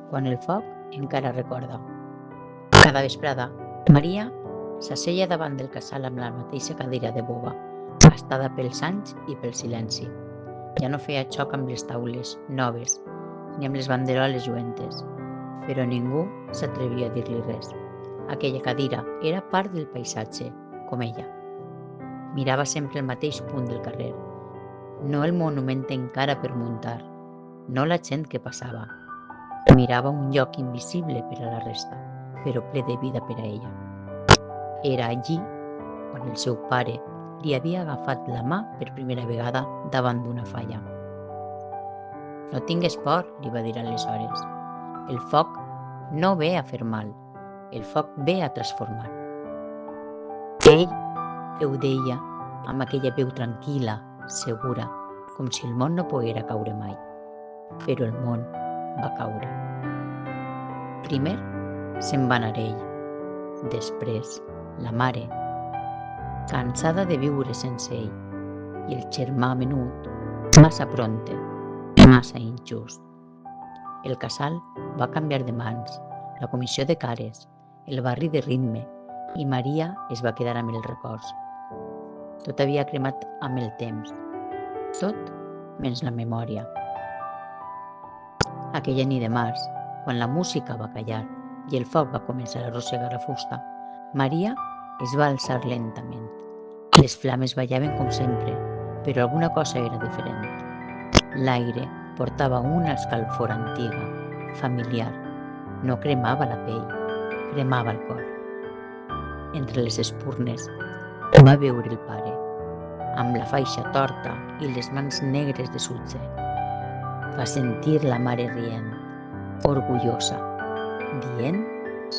quan el foc encara recorda. Cada vesprada, Maria s'asseia davant del casal amb la mateixa cadira de boba, gastada pels anys i pel silenci. Ja no feia xoc amb les taules noves ni amb les banderoles lluentes, però ningú s'atrevia a dir-li res. Aquella cadira era part del paisatge, com ella. Mirava sempre el mateix punt del carrer, no el monument encara per muntar, no la gent que passava. Mirava un lloc invisible per a la resta, però ple de vida per a ella. Era allí quan el seu pare li havia agafat la mà per primera vegada davant d'una falla. No tingues por, li va dir aleshores. El foc no ve a fer mal, el foc ve a transformar. Ell ho deia amb aquella veu tranquil·la, segura, com si el món no poguera caure mai. Però el món va caure. Primer se'n va anar ell, després la mare, cansada de viure sense ell, i el germà menut, massa prompte, massa injust. El casal va canviar de mans, la comissió de cares, el barri de ritme, i Maria es va quedar amb els records. Tot havia cremat amb el temps, tot menys la memòria. Aquella nit de març, quan la música va callar i el foc va començar a arrossegar la fusta, Maria es va alçar lentament. Les flames ballaven com sempre, però alguna cosa era diferent. L'aire portava una escalfor antiga, familiar. No cremava la pell, cremava el cor. Entre les espurnes va veure el pare, amb la faixa torta i les mans negres de sutge. Va sentir la mare rient, orgullosa, dient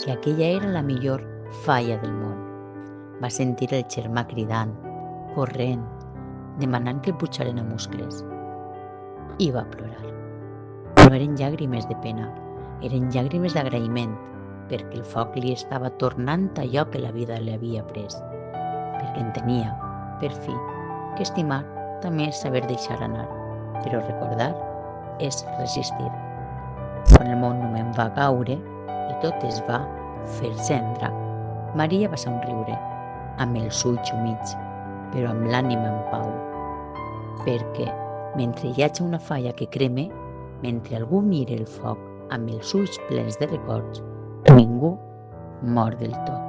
que aquella era la millor falla del món. Va sentir el germà cridant, corrent, demanant que el pujaren a muscles. I va plorar. No eren llàgrimes de pena, eren llàgrimes d'agraïment, perquè el foc li estava tornant allò que la vida li havia pres, perquè entenia, per fi, que estimar també és saber deixar anar, però recordar és resistir. Quan el monument va caure i tot es va fer cendra, Maria va somriure, amb els ulls humits, però amb l'ànima en pau, perquè mentre hi hagi una falla que creme, mentre algú mire el foc amb els ulls plens de records, ningú mor del tot.